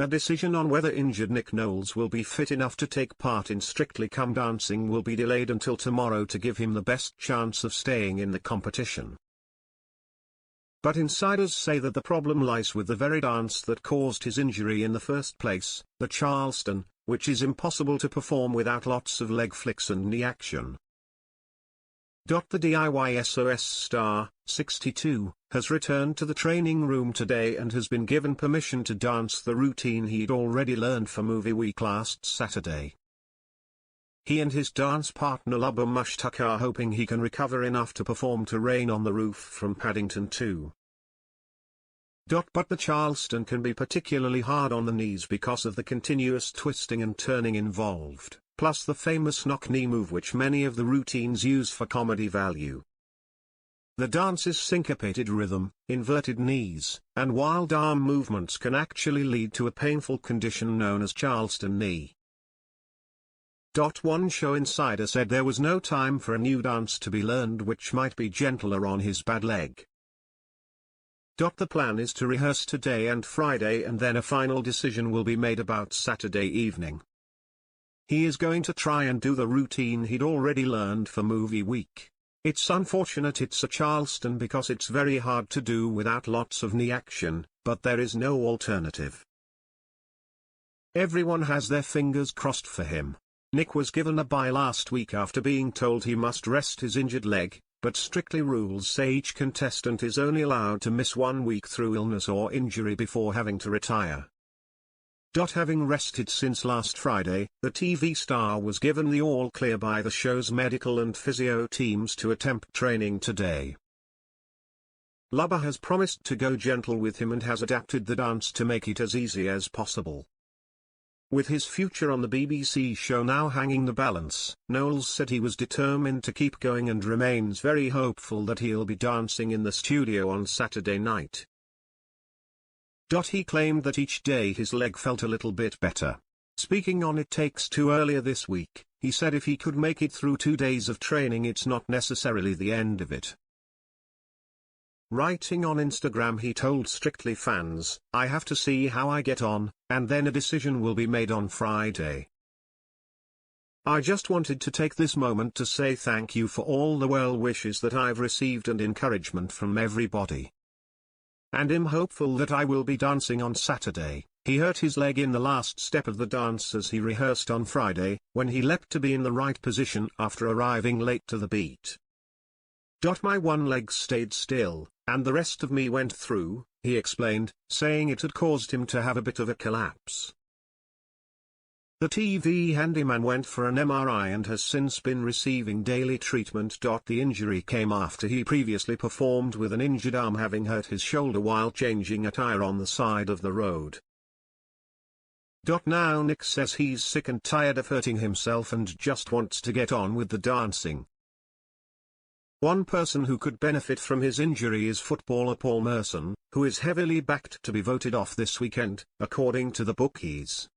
A decision on whether injured Nick Knowles will be fit enough to take part in Strictly Come Dancing will be delayed until tomorrow to give him the best chance of staying in the competition. But insiders say that the problem lies with the very dance that caused his injury in the first place, the Charleston, which is impossible to perform without lots of leg flicks and knee action. The DIY SOS star, 62, has returned to the training room today and has been given permission to dance the routine he'd already learned for movie week last Saturday. He and his dance partner Lubba Mushtaq are hoping he can recover enough to perform to Rain on the Roof from Paddington 2. But the Charleston can be particularly hard on the knees because of the continuous twisting and turning involved, plus the famous knock knee move which many of the routines use for comedy value. The dance's syncopated rhythm, inverted knees, and wild arm movements can actually lead to a painful condition known as Charleston knee. One show insider said there was no time for a new dance to be learned which might be gentler on his bad leg. The plan is to rehearse today and Friday and then a final decision will be made about Saturday evening. He is going to try and do the routine he'd already learned for movie week. It's unfortunate it's a Charleston because it's very hard to do without lots of knee action, but there is no alternative. Everyone has their fingers crossed for him. Nick was given a bye last week after being told he must rest his injured leg, but Strictly rules say each contestant is only allowed to miss 1 week through illness or injury before having to retire. Having rested since last Friday, the TV star was given the all-clear by the show's medical and physio teams to attempt training today. Lubba has promised to go gentle with him and has adapted the dance to make it as easy as possible. With his future on the BBC show now hanging the balance, Knowles said he was determined to keep going and remains very hopeful that he'll be dancing in the studio on Saturday night. He claimed that each day his leg felt a little bit better. Speaking on It Takes Two earlier this week, he said if he could make it through 2 days of training it's not necessarily the end of it. Writing on Instagram he told Strictly fans, "I have to see how I get on, and then a decision will be made on Friday. I just wanted to take this moment to say thank you for all the well wishes that I've received and encouragement from everybody. And I'm hopeful that I will be dancing on Saturday." He hurt his leg in the last step of the dance as he rehearsed on Friday, when he leapt to be in the right position after arriving late to the beat. My one leg stayed still, and the rest of me went through, he explained, saying it had caused him to have a bit of a collapse. The TV handyman went for an MRI and has since been receiving daily treatment. The injury came after he previously performed with an injured arm, having hurt his shoulder while changing a tire on the side of the road. Now Nick says he's sick and tired of hurting himself and just wants to get on with the dancing. One person who could benefit from his injury is footballer Paul Merson, who is heavily backed to be voted off this weekend, according to the bookies.